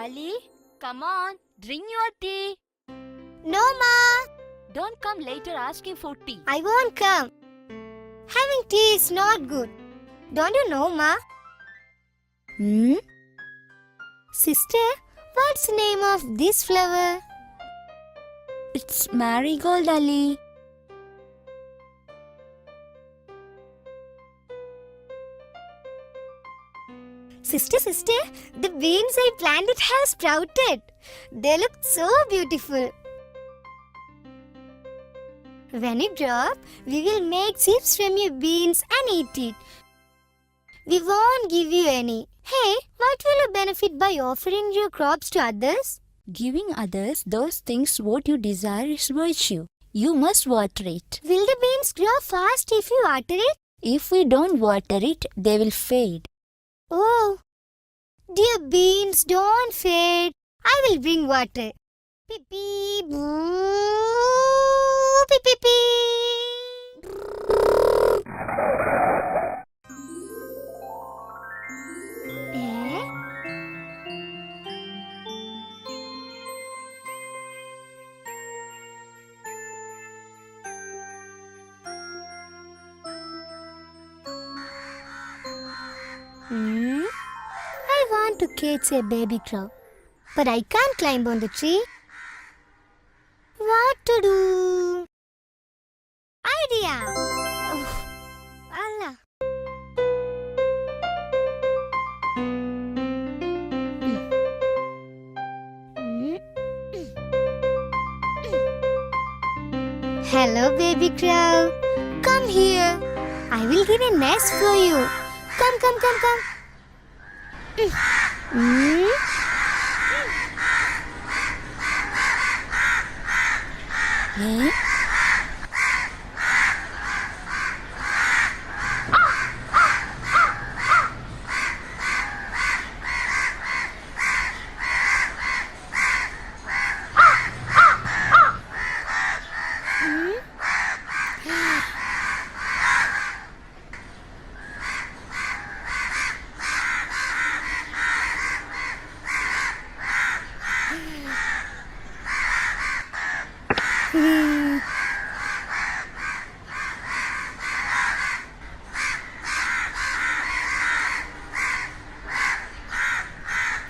Ali, come on, drink your tea. No, Ma. Don't come later asking for tea. I won't come. Having tea is not good. Don't you know, Ma? Sister, what's the name of this flower? It's marigold, Ali. Sister, the beans I planted have sprouted. They look so beautiful. When you drop, we will make chips from your beans and eat it. We won't give you any. Hey, what will you benefit by offering your crops to others? Giving others those things what you desire is virtue. You must water it. Will the beans grow fast if you water it? If we don't water it, they will fade. Oh, dear beans, don't fade. I will bring water. Beep, beep, boo, beep, beep, beep. I want to catch a baby crow, but I can't climb on the tree. What to do? Idea! Oh, Allah. Hello, baby crow. Come here. I will give a nest for you. Come.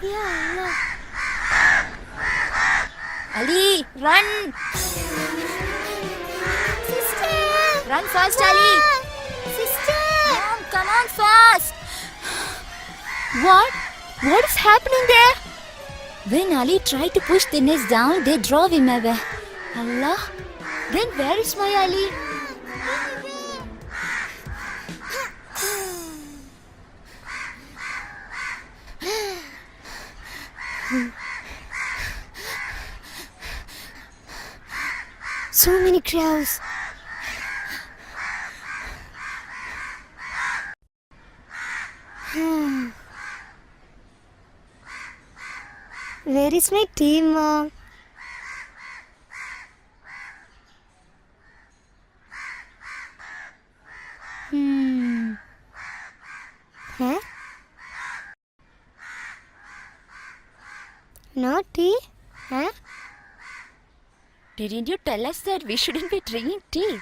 Ya Allah. Ali, run! Sister! Run fast, Ali! Sister! Mom, come on fast! What? What is happening there? When Ali tried to push the nest down, they drove him away. Allah! Then where is my Ali? So many crows. Where is my tea, Mom? Huh? No tea? Huh? Didn't you tell us that we shouldn't be drinking tea?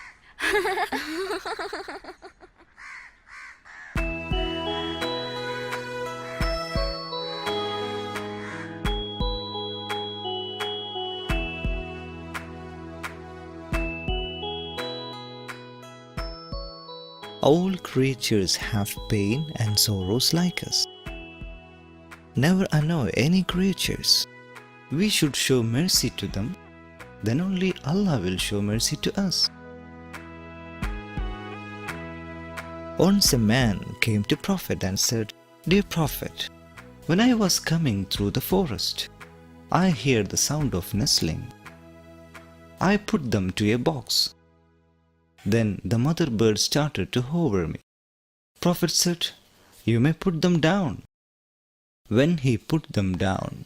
All creatures have pain and sorrows like us. Never annoy any creatures. We should show mercy to them. Then only Allah will show mercy to us. Once a man came to Prophet and said, "Dear Prophet, when I was coming through the forest, I hear the sound of nestling. I put them to a box. Then the mother bird started to hover me. Prophet said, "You may put them down." When he put them down,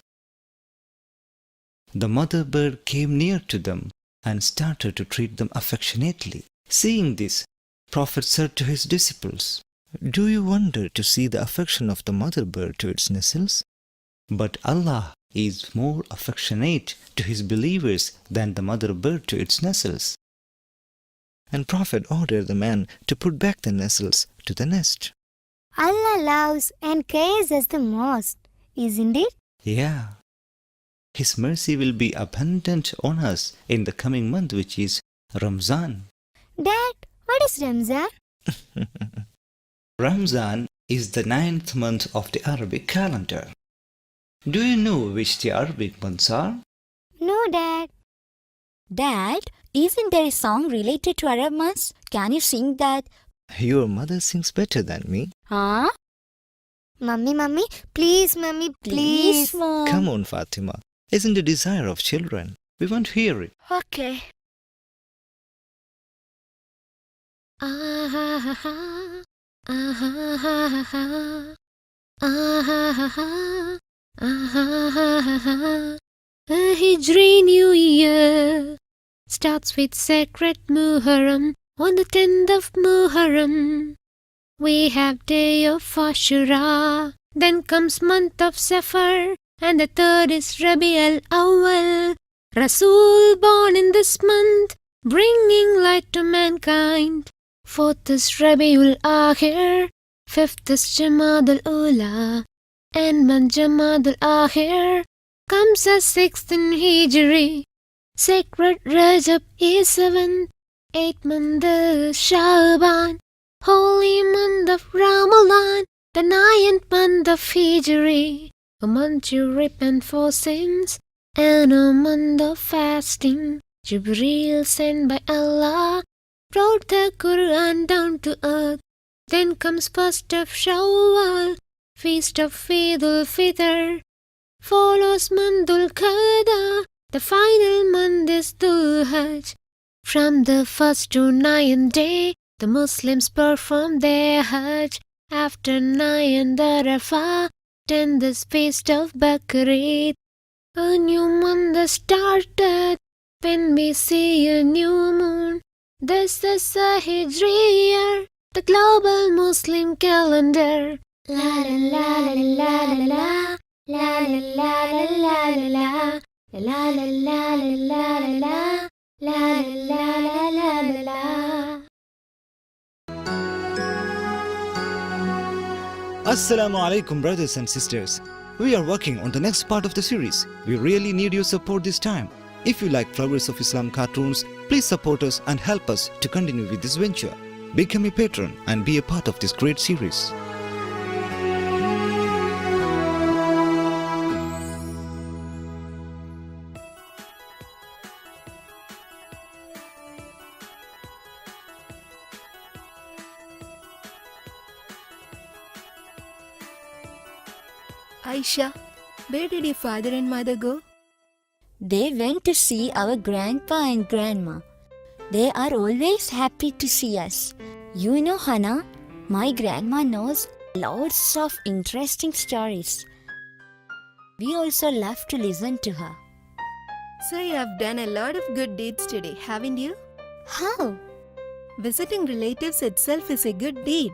the mother bird came near to them and started to treat them affectionately. Seeing this, Prophet said to his disciples, "Do you wonder to see the affection of the mother bird to its nestles? But Allah is more affectionate to his believers than the mother bird to its nestles. And Prophet ordered the man to put back the nestles to the nest. Allah loves and cares us the most, isn't it? Yeah. His mercy will be abundant on us in the coming month, which is Ramzan. Dad, what is Ramzan? Ramzan is the 9th month of the Arabic calendar. Do you know which the Arabic months are? No, Dad. Dad, isn't there a song related to Arab months? Can you sing that? Your mother sings better than me. Huh? Mummy, please, Mummy, please. Mom. Come on, Fatima. Isn't the desire of children? We want to hear it. Okay. Ah ha ha ha. Ah ha ha ha. Ah ha ha ha. Ah ha ha ha. A Hijri New Year starts with sacred Muharram. On the 10th of Muharram, we have day of Ashura. Then comes month of Safar, and the 3rd is Rabi al-Awwal. Rasul born in this month, bringing light to mankind. 4th is Rabiul Akhir, 5th is Jamad al-Ula, and man Jamad al-Akhir comes as 6th in Hijri. Sacred Rajab is 7th, 8th month is Shaban, holy month of Ramadan, the 9th month of Hijri, a month you repent for sins, and a month of fasting. Jibreel sent by Allah brought the Quran down to earth. Then comes 1st of Shawwal, feast of Eid al-Fitr. Follows Mandul Qada, the final month is Dhul Hajj. From the 1st to 9th day, the Muslims perform their Hajj. After 9th Arafah, 10th is feast of Bakrid. A new month has started when we see a new moon. This is a Hijri year, the global Muslim calendar. La la la la la la la la la la la la la la la la la la. La la la la la la. Assalamu alaikum, brothers and sisters. We are working on the next part of the series. We really need your support this time. If you like Flowers of Islam cartoons, please support us and help us to continue with this venture. Become a patron and be a part of this great series. Aisha, where did your father and mother go? They went to see our grandpa and grandma. They are always happy to see us. You know, Hannah, my grandma knows lots of interesting stories. We also love to listen to her. So you have done a lot of good deeds today, haven't you? How? Visiting relatives itself is a good deed.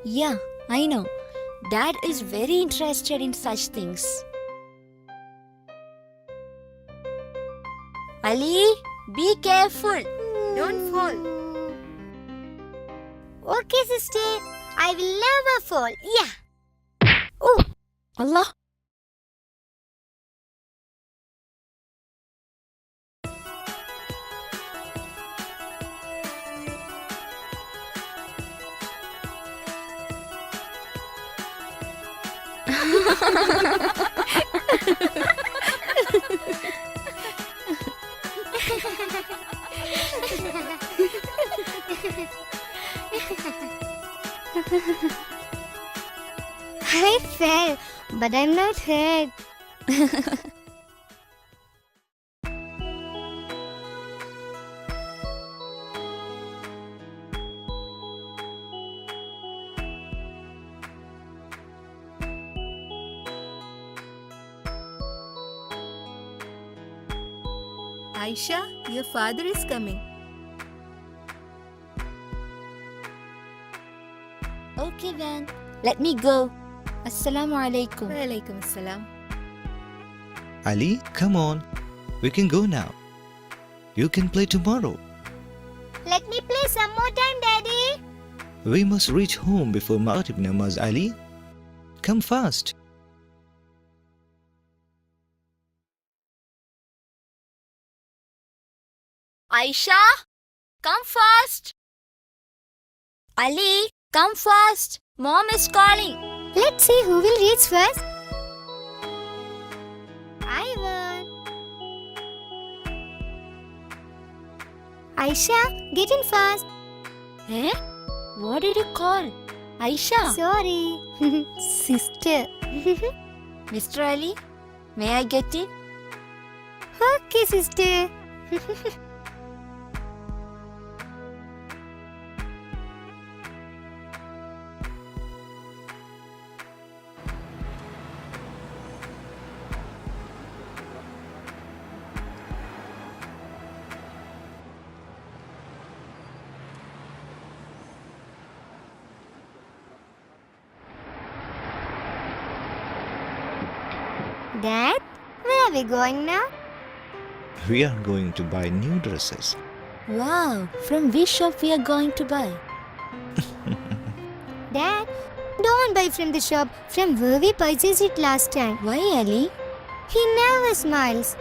Yeah, I know. Dad is very interested in such things. Ali, be careful. Don't fall. Okay, sister. I will never fall. Yeah. Oh, Allah. I fell, but I'm not hurt. Aisha, your father is coming. Okay then, let me go. Assalamu alaikum. Walaikum assalam. Ali, come on. We can go now. You can play tomorrow. Let me play some more time, Daddy. We must reach home before Maghrib Namaz, Ali. Come fast. Aisha, come fast. Ali, come fast. Mom is calling. Let's see who will reach first. I won. Aisha, get in fast. Eh? What did you call? Aisha? Sorry. Sister. Mr. Ali, may I get in? Okay, sister. Dad, where are we going now? We are going to buy new dresses. Wow, from which shop we are going to buy? Dad, don't buy from the shop from where we purchased it last time. Why, Ali? He never smiles.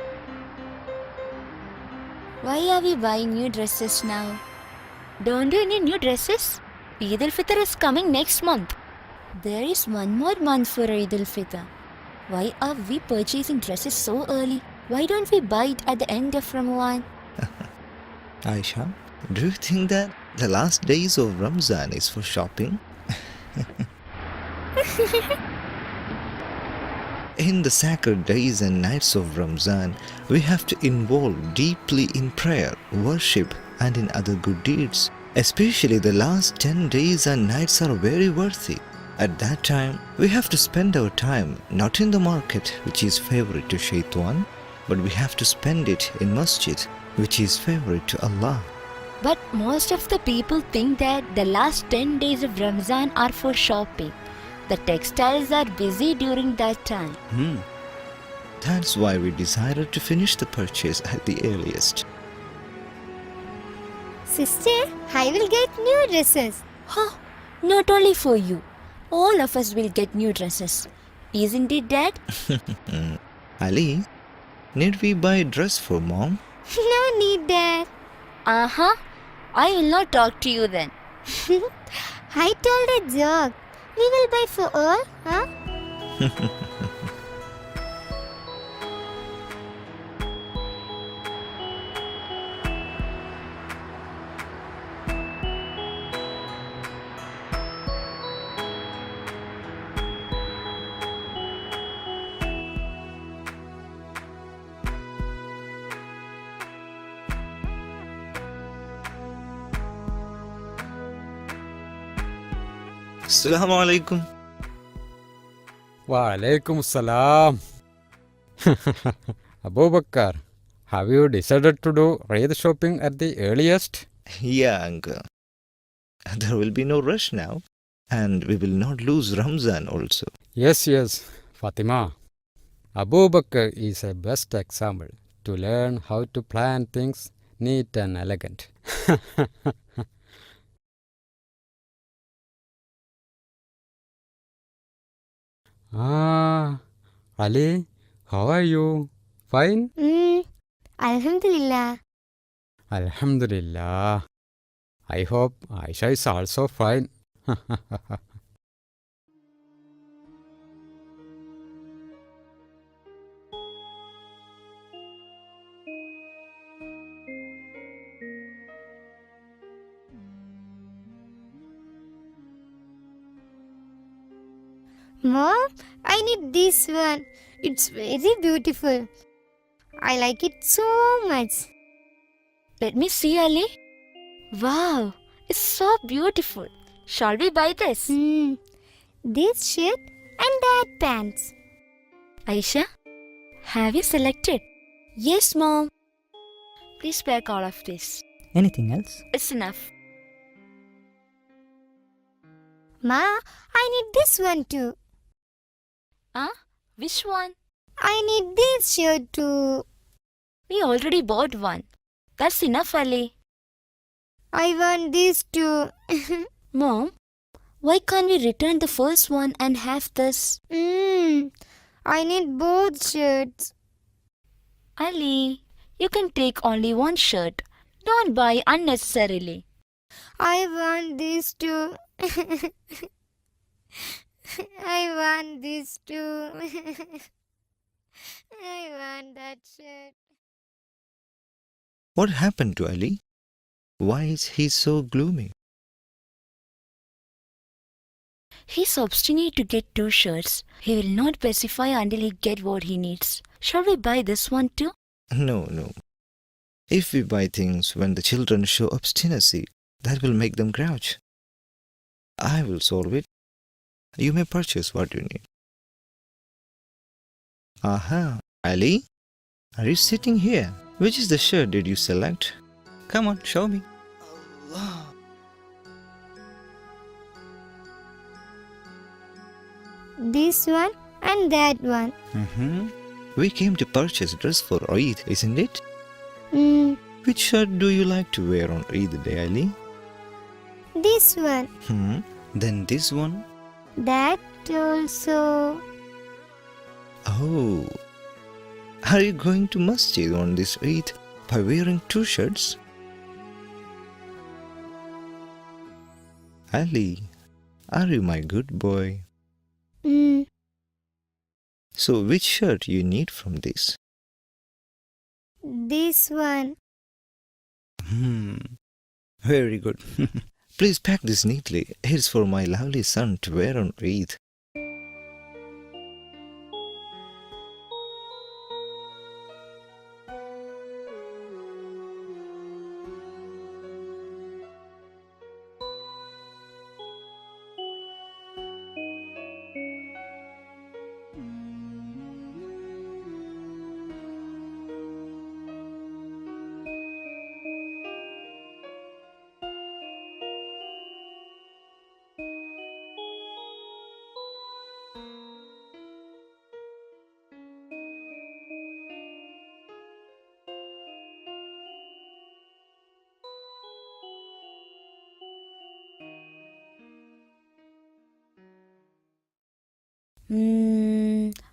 Why are we buying new dresses now? Don't you need new dresses? Eid al-Fitr is coming next month. There is one more month for Eid al-Fitr. Why are we purchasing dresses so early? Why don't we buy it at the end of Ramadan? Aisha, do you think that the last days of Ramzan is for shopping? In the sacred days and nights of Ramzan, we have to involve deeply in prayer, worship, and in other good deeds. Especially the last 10 days and nights are very worthy. At that time, we have to spend our time not in the market, which is favorite to Shaitan, but we have to spend it in masjid, which is favorite to Allah. But most of the people think that the last 10 days of Ramzan are for shopping. The textiles are busy during that time. That's why we decided to finish the purchase at the earliest. Sister, I will get new dresses. Huh? Not only for you. All of us will get new dresses. Isn't it, Dad? Ali, need we buy a dress for mom? No need, Dad. Uh-huh. I will not talk to you then. I told a joke. We will buy for all, huh? Assalamu alaikum. Wa alaikum salam. Abu Bakr, have you decided to do Eid shopping at the earliest? Yeah, uncle. There will be no rush now, and we will not lose Ramzan also. Yes, Fatima. Abu Bakr is a best example to learn how to plan things neat and elegant. Ali, how are you? Fine? Alhamdulillah. Alhamdulillah. I hope Aisha is also fine. Mom, I need this one. It's very beautiful. I like it so much. Let me see, Ali. Wow, it's so beautiful. Shall we buy this? This shirt and that pants. Aisha, have you selected? Yes, Mom. Please pack all of this. Anything else? It's enough. Ma, I need this one too. Which one? I need this shirt too. We already bought one. That's enough, Ali. I want this too. Mom, why can't we return the first one and have this? I need both shirts. Ali, you can take only one shirt. Don't buy unnecessarily. I want this too. I want this too. I want that shirt. What happened to Ali? Why is he so gloomy? He's obstinate to get two shirts. He will not pacify until he get what he needs. Shall we buy this one too? No, no. If we buy things when the children show obstinacy, that will make them grouch. I will solve it. You may purchase what you need. Aha, Ali? Are you sitting here? Which is the shirt did you select? Come on, show me. Allah. This one and that one. We came to purchase dress for Eid, isn't it? Hmm. Which shirt do you like to wear on Eid day, Ali? This one. Then this one? That also. Oh. Are you going to masjid on this Eid by wearing two shirts? Ali, are you my good boy? So which shirt you need from this? This one. Very good. Please pack this neatly. It's for my lovely son to wear on Eid.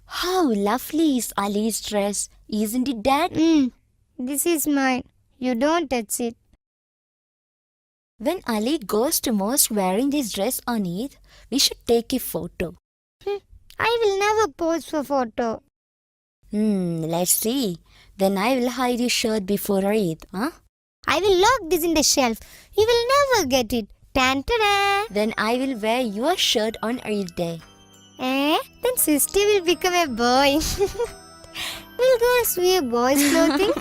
How lovely is Ali's dress, isn't it, Dad? This is mine. You don't touch it. When Ali goes to mosque wearing this dress on Eid, we should take a photo. I will never pose for photo. Let's see. Then I will hide your shirt before Eid, huh? I will lock this in the shelf. You will never get it. Tan-ta-da! Then I will wear your shirt on Eid day. Then sister will become a boy. Will girls wear boys' clothing?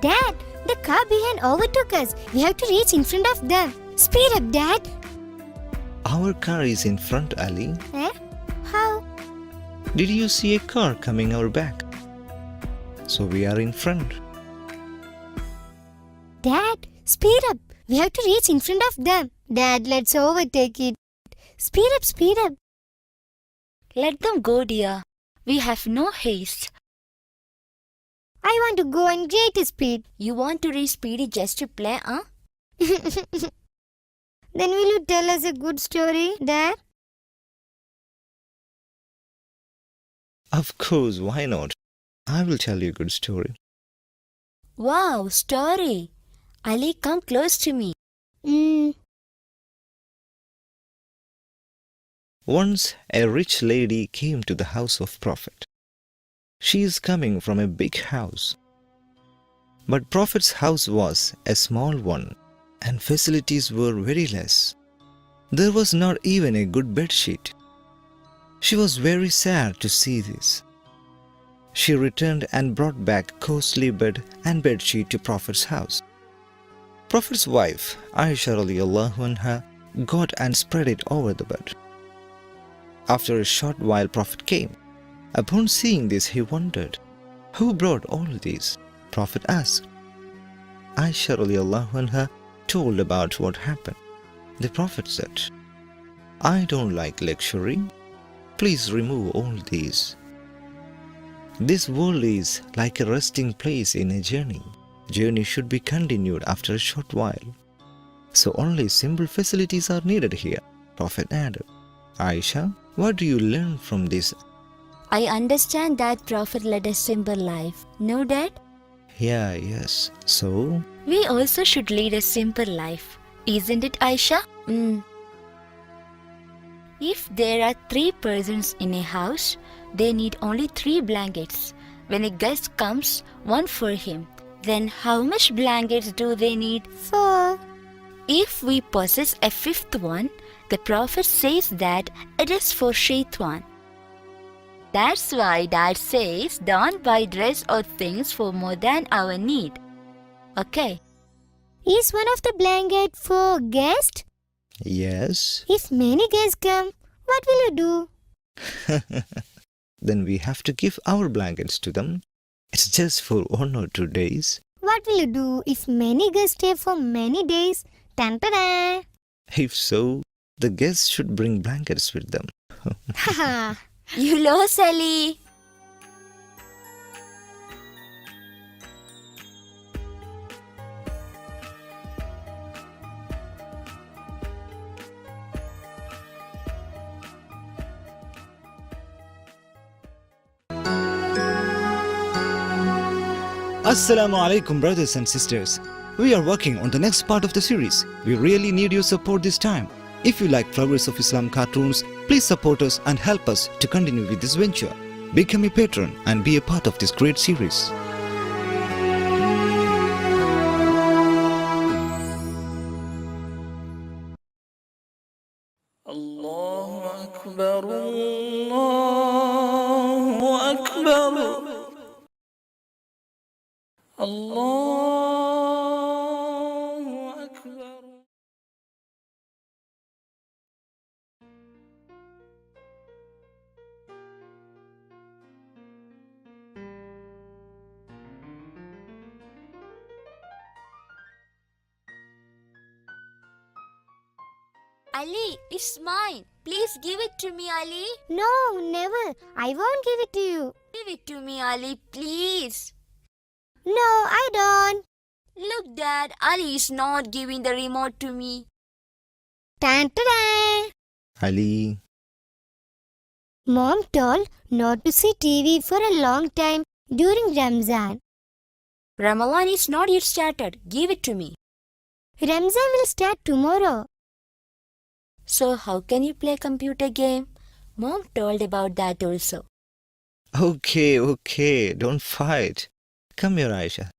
Dad, the car behind overtook us. We have to reach in front of them. Speed up, Dad. Our car is in front, Ali. How? Did you see a car coming our back? So we are in front. Dad, speed up. We have to reach in front of them. Dad, let's overtake it. Speed up, speed up. Let them go, dear. We have no haste. I want to go in greater speed. You want to reach speedy just to play, huh? Then will you tell us a good story, Dad? Of course, why not? I will tell you a good story. Wow, story. Ali, come close to me. Once a rich lady came to the house of Prophet. She is coming from a big house. But Prophet's house was a small one and facilities were very less. There was not even a good bed sheet. She was very sad to see this. She returned and brought back costly bed and bed sheet to Prophet's house. Prophet's wife, Aisha radiallahu anha, got and spread it over the bed. After a short while Prophet came. Upon seeing this he wondered, who brought all these? Prophet asked. Aisha radiallahu anha told about what happened. The Prophet said, I don't like luxury. Please remove all these. This world is like a resting place in a journey. Journey should be continued after a short while. So only simple facilities are needed here. Prophet added, Aisha, what do you learn from this? I understand that Prophet led a simple life. No, Dad? Yeah, yes. So, We also should lead a simple life. Isn't it, Aisha? If there are 3 persons in a house, they need only 3 blankets. When a guest comes, 1 for him. Then how much blankets do they need? 4. If we possess a 5th one, the Prophet says that it is for Shaitan. That's why Dad says don't buy dress or things for more than our need. Okay. Is one of the blanket for guest? yes. If many guests come, what will you do? Then we have to give our blankets to them. It's just for 1 or 2 days. What will you do if many guests stay for many days? Tan-ta-da! If so, the guests should bring blankets with them. Haha! You lost, Ali. Assalamu alaikum, brothers and sisters. We are working on the next part of the series. We really need your support this time. If you like Flowers of Islam cartoons, please support us and help us to continue with this venture. Become a patron and be a part of this great series. الله أكبر الله أكبر الله أكبر. Ali, it's mine. Please give it to me, Ali. No, never. I won't give it to you. Give it to me, Ali, please. No, I don't. Look, Dad, Ali is not giving the remote to me. Tan-ta-da! Ali, Mom told not to see TV for a long time during Ramzan. Ramadan is not yet started. Give it to me. Ramzan will start tomorrow. So how can you play computer game? Mom told about that also. okay, don't fight. Come here, Aisha.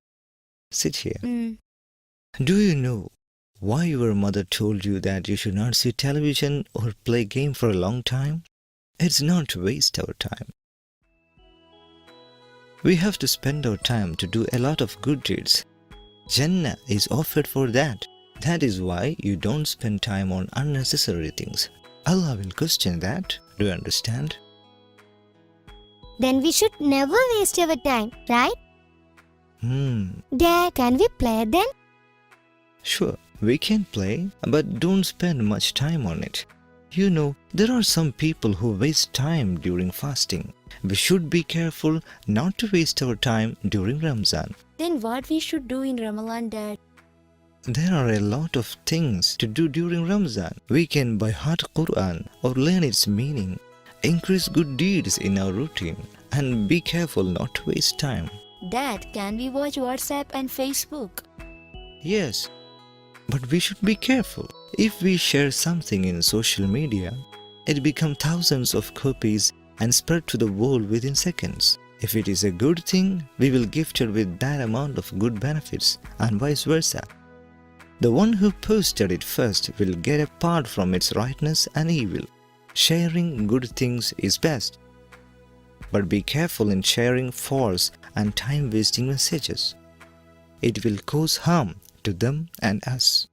Sit here. Do you know why your mother told you that you should not see television or play game for a long time? It's not to waste our time. We have to spend our time to do a lot of good deeds. Jannah is offered for that. That is why you don't spend time on unnecessary things. Allah will question that. Do you understand? Then we should never waste our time, right? Dad, can we play then? Sure, we can play, but don't spend much time on it. You know, there are some people who waste time during fasting. We should be careful not to waste our time during Ramzan. Then what we should do in Ramadan, Dad? There are a lot of things to do during Ramzan. We can by heart Quran or learn its meaning, increase good deeds in our routine, and be careful not to waste time. Dad, can we watch WhatsApp and Facebook? Yes, but we should be careful. If we share something in social media, it becomes thousands of copies and spread to the world within seconds. If it is a good thing, we will gift it with that amount of good benefits, and vice versa. The one who posted it first will get a part from its rightness and evil. Sharing good things is best. But be careful in sharing false and time-wasting messages. It will cause harm to them and us.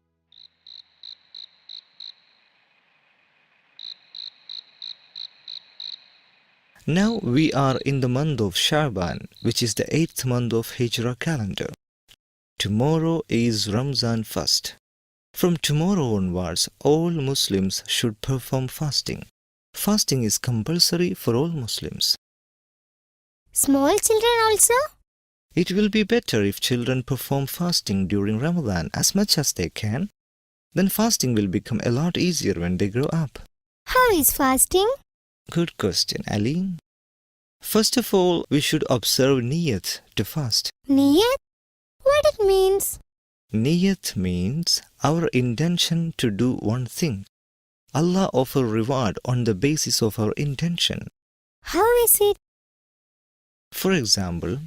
Now we are in the month of Shaban, which is the 8th month of Hijrah calendar. Tomorrow is Ramzan fast. From tomorrow onwards, all Muslims should perform fasting. Fasting is compulsory for all Muslims. Small children also? It will be better if children perform fasting during Ramadan as much as they can. Then fasting will become a lot easier when they grow up. How is fasting? Good question, Ali. First of all, we should observe niyat to fast. Niyat? What it means? Niyat means our intention to do one thing. Allah offers reward on the basis of our intention. How is it? For example,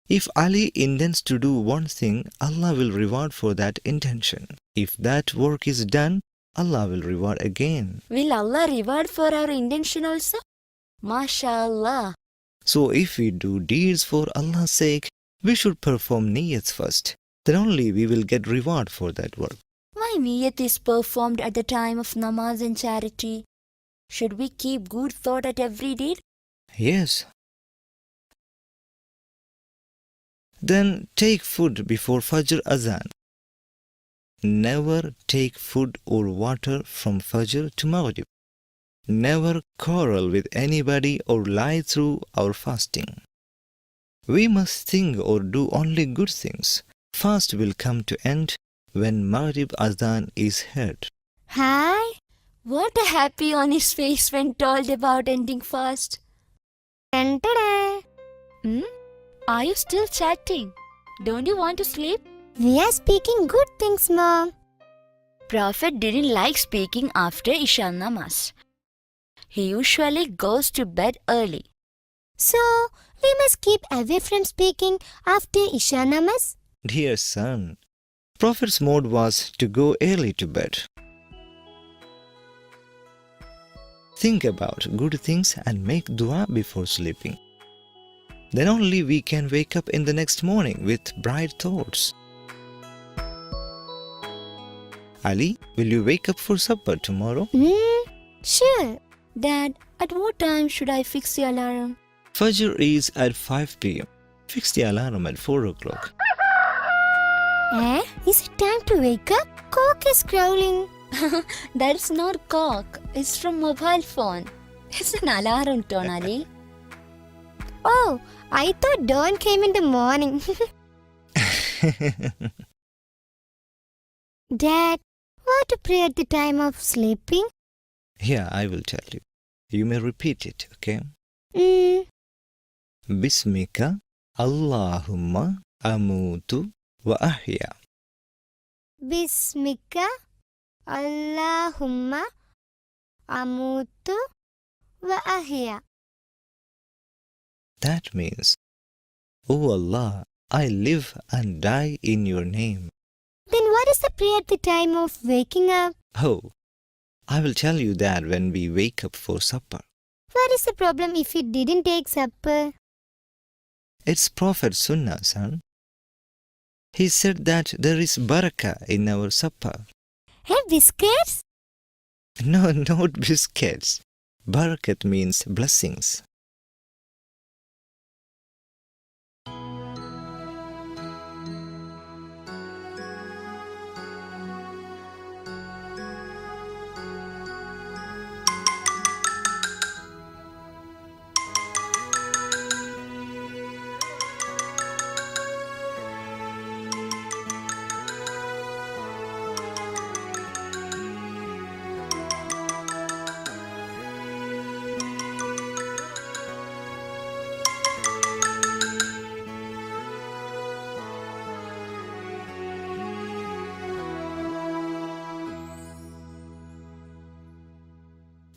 if Ali intends to do one thing, Allah will reward for that intention. If that work is done, Allah will reward again. Will Allah reward for our intention also? MashaAllah. So if we do deeds for Allah's sake, we should perform niyats first. Then only we will get reward for that work. Why niyat is performed at the time of namaz and charity? Should we keep good thought at every deed? Yes. Then take food before Fajr Azan. Never take food or water from Fajr to Maghrib. Never quarrel with anybody or lie through our fasting. We must think or do only good things. Fast will come to end when Maghrib Azan is heard. Hi. What a happy on his face when told about ending fast. Ta-da. Are you still chatting? Don't you want to sleep? We are speaking good things, Mom. Prophet didn't like speaking after Isha namaz. He usually goes to bed early. So, we must keep away from speaking after Isha namaz? Dear son, Prophet's mode was to go early to bed. Think about good things and make dua before sleeping. Then only we can wake up in the next morning with bright thoughts. Ali, will you wake up for supper tomorrow? Sure. Dad, at what time should I fix the alarm? Fajr is at 5 p.m. Fix the alarm at 4 o'clock. Is it time to wake up? Cock is growling. That's not cock. It's from mobile phone. It's an alarm tone, Ali. Oh, I thought dawn came in the morning. Dad, what to pray at the time of sleeping? Yeah, I will tell you. You may repeat it, okay? Bismika Allahumma amutu wa ahya. Bismika Allahumma amutu wa ahya. That means, O Allah, I live and die in your name. Then what is the prayer at the time of waking up? Oh, I will tell you that when we wake up for supper. What is the problem if we didn't take supper? It's Prophet Sunnah, son. He said that there is barakah in our supper. Hey, biscuits? No, not biscuits. Barakat means blessings.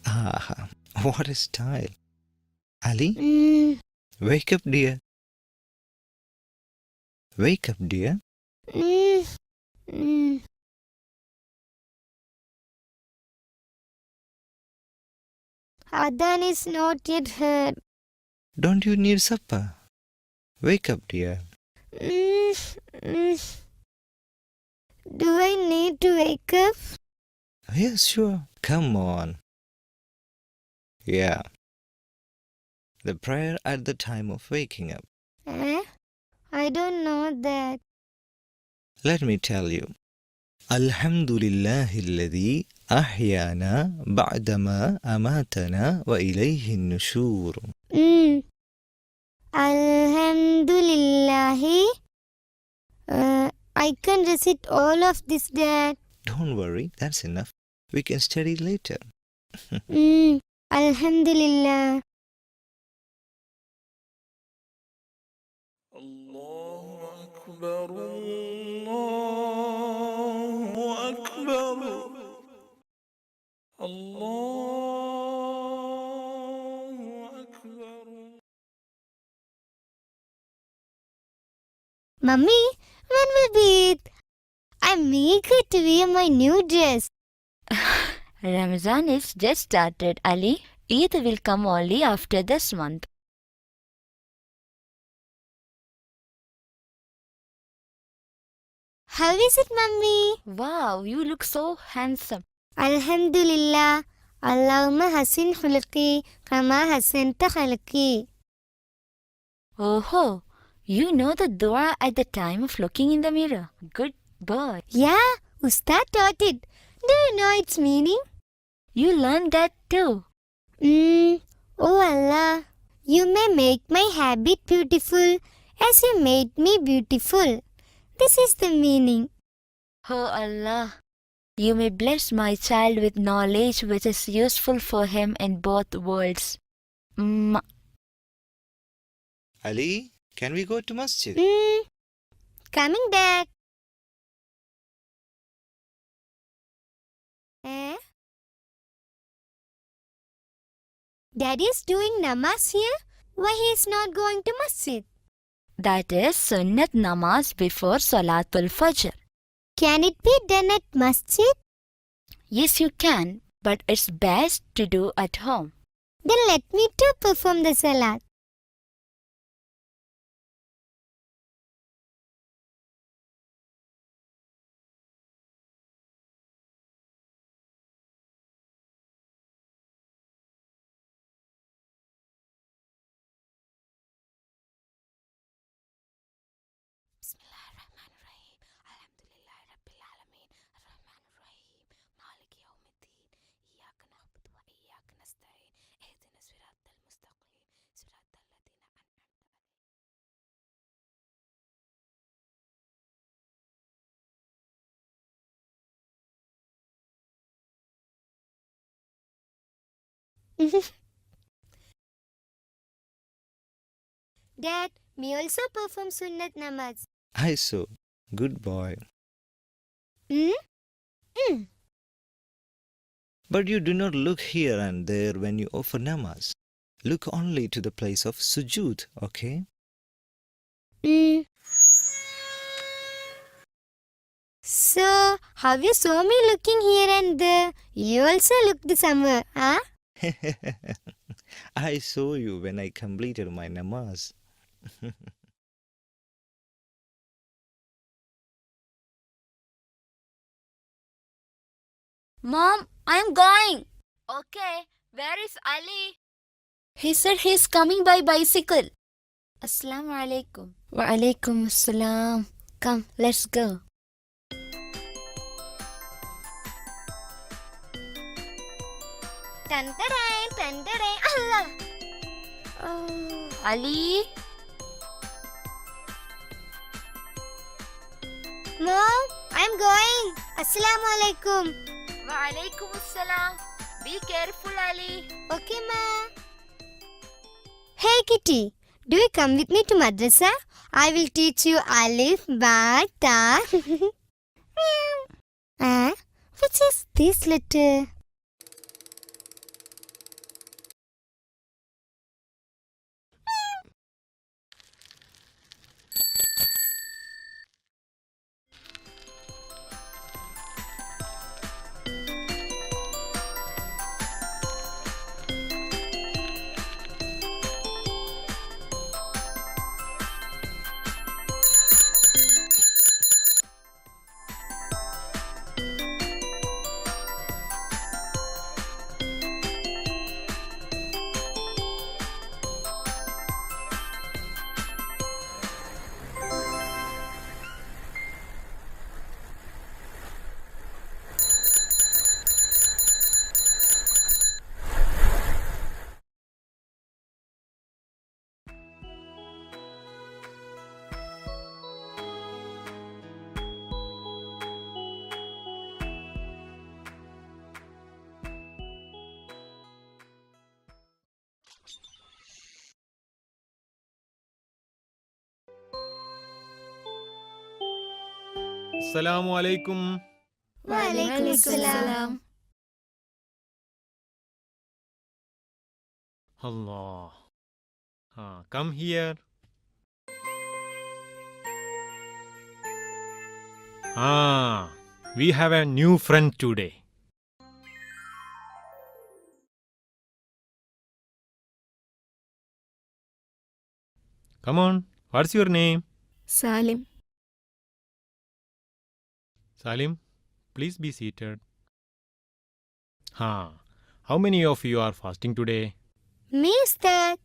Ah, what a style. Ali, wake up, dear. Wake up, dear. Adhan is not yet heard. Don't you need supper? Wake up, dear. Do I need to wake up? Yes, sure. Come on. Yeah. The prayer at the time of waking up. I don't know that. Let me tell you. Alhamdulillahilladhi ahyana ba'dama amatana wa ilayhi nushur. Alhamdulillahi. I can recite all of this, Dad. Don't worry, that's enough. We can study later. Alhamdulillah. الله أكبر الله أكبر الله أكبر. Mummy, when will we eat? I'm eager to wear my new dress. Ramadan is just started, Ali. Eid will come only after this month. How is it, Mummy? Wow, you look so handsome. Alhamdulillah. Allahumma hasin khulqi kama hasanta khalqi. Oh, you know the dua at the time of looking in the mirror. Good boy. Yeah, Ustad taught it. Do you know its meaning? You learned that too. Oh Allah, you may make my habit beautiful as you made me beautiful. This is the meaning. Oh Allah, you may bless my child with knowledge which is useful for him in both worlds. Ali, can we go to masjid? Coming, Dad. Eh? Daddy is doing namaz here. Why he is not going to masjid? That is Sunnat Namaz before Salatul Fajr. Can it be done at masjid? Yes, you can, but it's best to do at home. Then let me too perform the salat. Bismillahirrahmanirrahim. Alhamdulillahi Rabbil Alamin. Ar-Rahmanir-Rahim. Maliki Yawmiddin. Iyyaka na'budu wa iyyaka nasta'in. Ihdinas siratal mustaqim. Siratal ladzina an'amta alaihim. Dad, me also perform sunnat namaz. I saw. Good boy. But you do not look here and there when you offer namaz. Look only to the place of sujood, okay? So, how you saw me looking here and there? You also looked somewhere, huh? I saw you when I completed my namaz. Mom, I'm going. Okay, where is Ali? He said he's coming by bicycle. Assalamu alaikum. Wa alaikum assalam. Come, let's go. Tan-ta-dai, Allah. Ali? Mom, I'm going. Assalamu alaikum. Wa alaikum assalam. Be careful, Ali. Okay, Ma. Hey, Kitty. Do you come with me to madrasa? I will teach you alif, ba, ta. Which is this letter? Assalamu alaikum. Walaikum salam. Allah. Come here. We have a new friend today. Come on, what's your name? Salim. Salim, please be seated. How many of you are fasting today? Me, Ustad.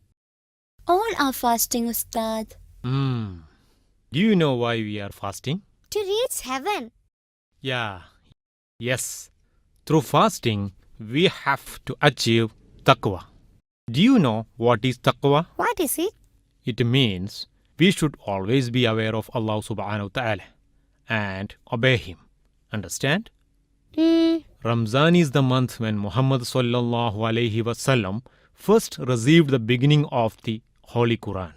All are fasting, Ustad. Do you know why we are fasting? To reach heaven. Yes. Through fasting, we have to achieve taqwa. Do you know what is taqwa? What is it? It means we should always be aware of Allah subhanahu wa ta'ala and obey Him. Understand? Ramzan is the month when Muhammad sallallahu alayhi wasallam first received the beginning of the Holy Quran.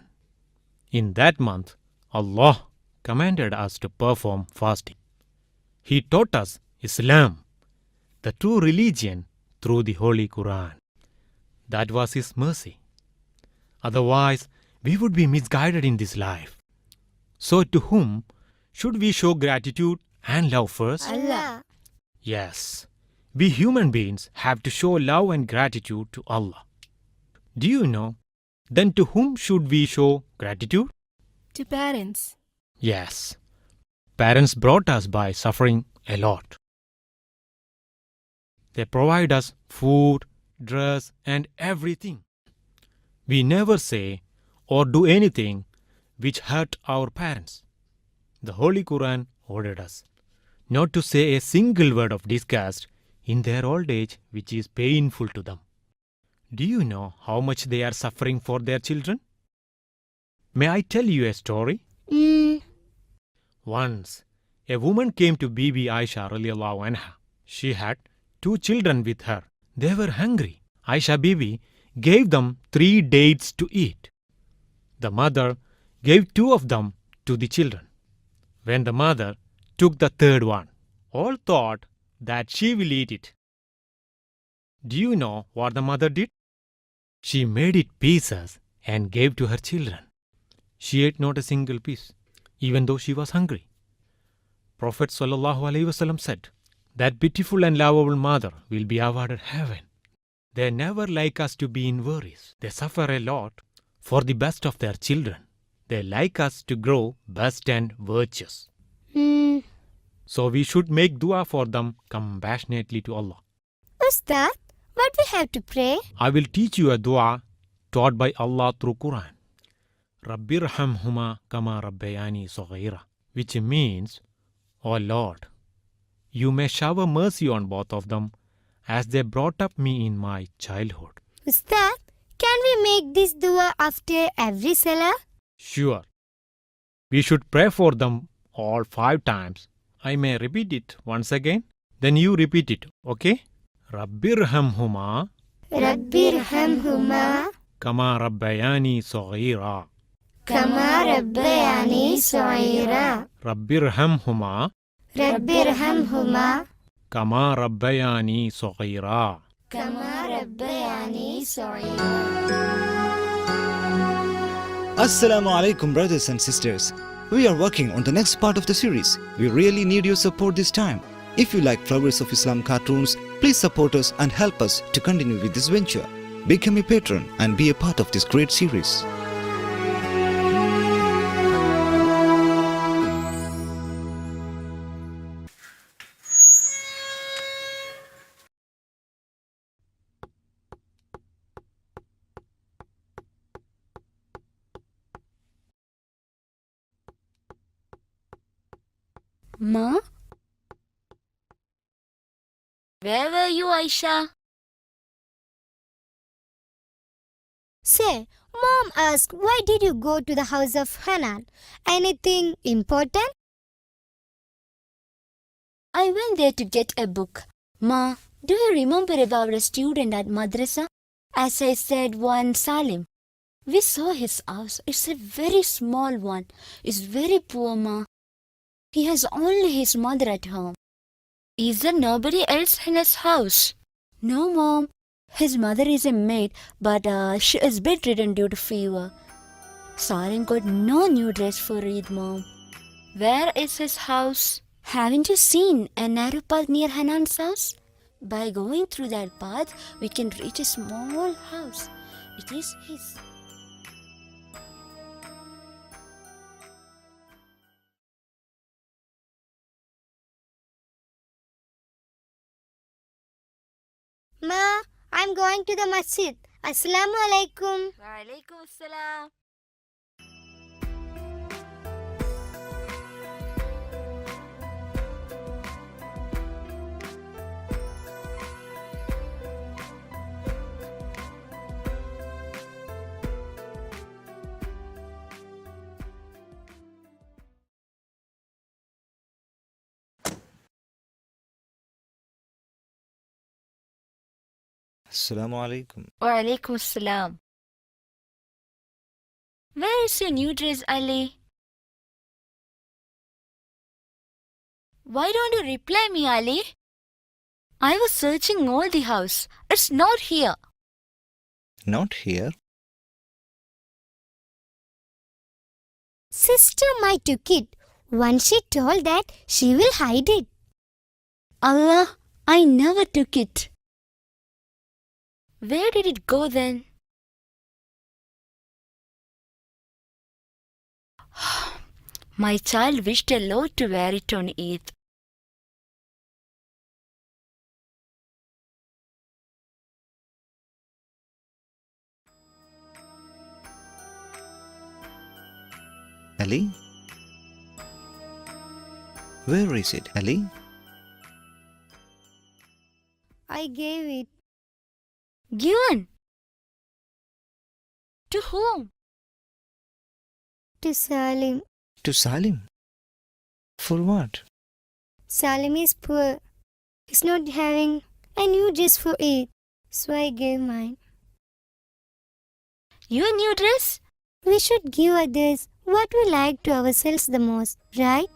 In that month, Allah commanded us to perform fasting. He taught us Islam, the true religion, through the Holy Quran. That was His mercy. Otherwise, we would be misguided in this life. So to whom should we show gratitude and love first? Allah. Yes, we human beings have to show love and gratitude to Allah. Do you know? Then to whom should we show gratitude? To parents. Yes, parents brought us by suffering a lot. They provide us food, dress, and everything. We never say or do anything which hurt our parents. The Holy Quran ordered us not to say a single word of disgust in their old age which is painful to them. Do you know how much they are suffering for their children? May I tell you a story? Once, a woman came to Bibi Aisha radiallahu anha. She had 2 children with her. They were hungry. Aisha Bibi gave them 3 dates to eat. The mother gave 2 of them to the children. When the mother took the 3rd one, all thought that she will eat it. Do you know what the mother did? She made it pieces and gave to her children. She ate not a single piece, even though she was hungry. Prophet sallallahu alaihi wasallam said, that pitiful and lovable mother will be awarded heaven. They never like us to be in worries. They suffer a lot for the best of their children. They like us to grow best and virtuous. So we should make dua for them compassionately to Allah. Ustad, what we have to pray? I will teach you a dua taught by Allah through Quran. Rabbirhamhuma kama rabbayani saghira, which means, O Lord, you may shower mercy on both of them as they brought up me in my childhood. Ustad, can we make this dua after every salah? Sure. We should pray for them all 5 times. I may repeat it once again. Then you repeat it, okay? Rabbirhamhuma Rabbirhamhuma kama rabbayani saghira. kama rabbayani saghira. Rabbirhamhuma Rabbirhamhuma kama rabbayani saghira. kama rabbayani saghira. Assalamu alaikum, brothers and sisters. We are working on the next part of the series. We really need your support this time. If you like Flowers of Islam cartoons, please support us and help us to continue with this venture. Become a patron and be a part of this great series. Ma? Where were you, Aisha? Say, Mom asked, why did you go to the house of Hanan? Anything important? I went there to get a book. Ma, do you remember about a student at madrasa? As I said, one Salim. We saw his house. It's a very small one. It's very poor, Ma. He has only his mother at home. Is there nobody else in his house? No, Mom. His mother is a maid, but she is bedridden due to fever. Salim got no new dress for Eid, Mom. Where is his house? Haven't you seen a narrow path near Hanan's house? By going through that path, we can reach a small house. It is his. Ma, I'm going to the masjid. Assalamu alaikum. Walaikum assalam. Assalamu alaikum. Walaikum assalam. Where is your new dress, Ali? Why don't you reply me, Ali? I was searching all the house. It's not here. Not here. Sister might took it. Once she told that she will hide it. Allah, I never took it. Where did it go then? My child wished a lot to wear it on Eid. Ali? Where is it, Ali? I gave it Given? To whom? to Salim. To Salim. For what? Salim is poor. He's not having a new dress for Eid, so I gave mine. Your new dress? We should give others what we like to ourselves the most, right?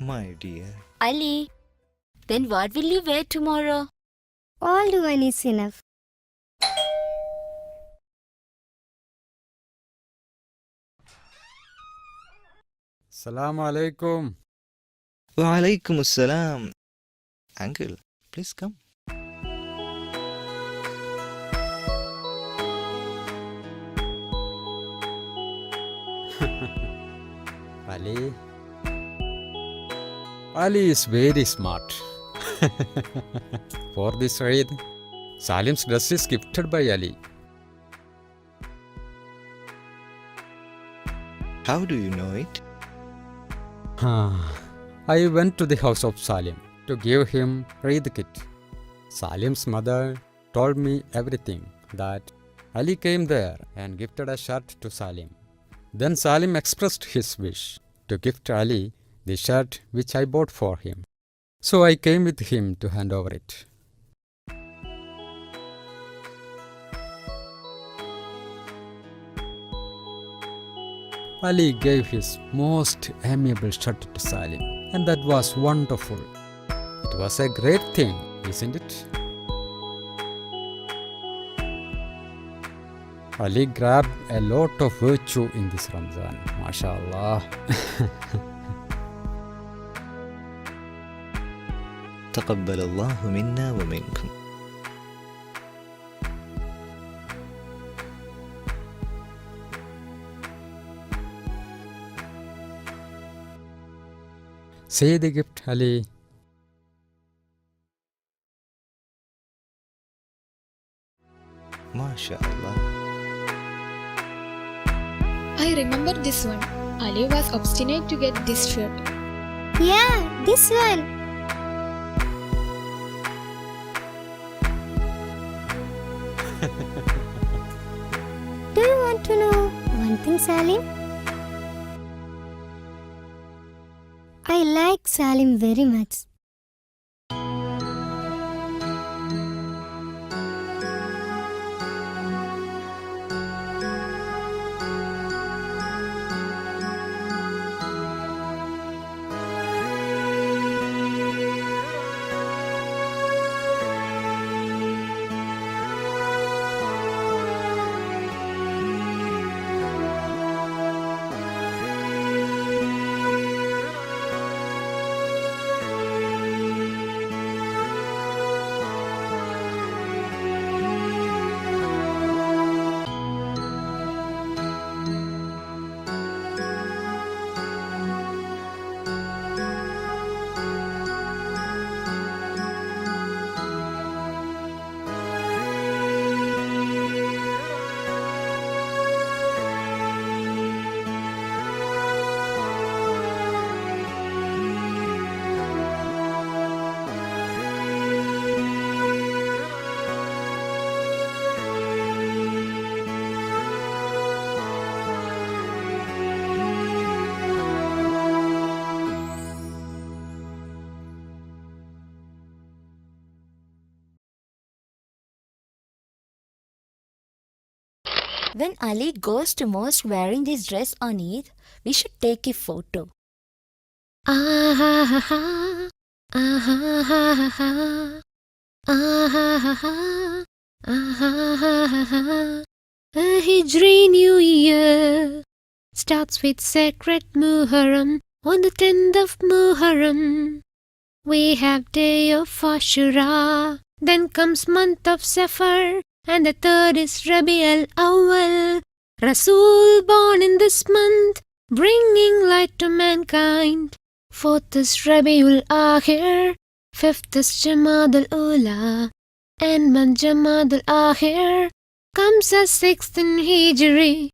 My dear. Ali, then what will you wear tomorrow? All the one is enough. Assalamu alaikum. Wa alaikum assalam. Uncle, please come. Ali. Ali is very smart. For this Eid, Salim's dress is gifted by Ali. How do you know it? I went to the house of Salim to give him Eid kit. Salim's mother told me everything, that Ali came there and gifted a shirt to Salim. Then Salim expressed his wish to gift Ali the shirt which I bought for him. So I came with him to hand over it. Ali gave his most amiable shirt to Salim, and that was wonderful. It was a great thing, isn't it? Ali grabbed a lot of virtue in this Ramzan. MashaAllah. تقبل الله منا ومنكم. Say the gift, Ali. MashaAllah. I remember this one. Ali was obstinate to get this shirt. Yeah, this one. Do you want to know one thing, Salim? I like Salim very much. When Ali goes to mosque wearing this dress on Eid, we should take a photo. Ah ha ha ha. Ah ha ha ha ha. Ah ha ha ha. Ah ha ha ha. A Hijri New Year starts with sacred Muharram on the 10th of Muharram. We have day of Ashura, then comes month of Safar, and the third is Rabi al-Awwal. Rasul born in this month, bringing light to mankind. Fourth is Rabiul Akhir, fifth is Jamad al-Ula, and month Jamad al-Akhir comes as sixth in Hijri.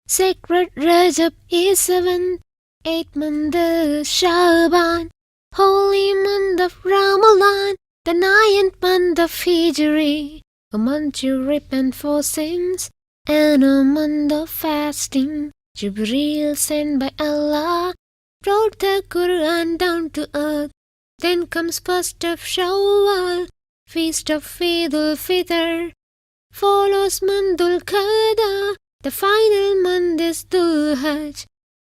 Sacred Rajab is seventh, eighth month is Shaban, holy month of Ramadan, the ninth month of Hijri, a month you repent for sins, and a month of fasting. Jibreel sent by Allah brought the Quran down to earth. Then comes first of Shawwal, feast of Eid al-Fitr. Follows Mandul Qada, the final month is Dhul Hajj.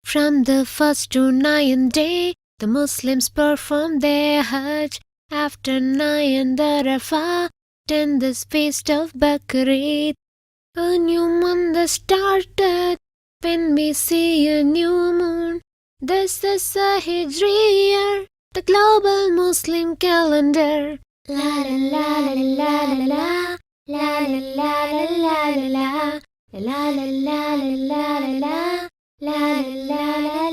From the first to 9th day, the Muslims perform their Hajj. After 9th Arafah, 10th is feast of Bakrid. A new month has started when we see a new moon. This is a Hijri year, the global Muslim calendar. La la la la la la. La la la la la la la. La la la la la la. La la la la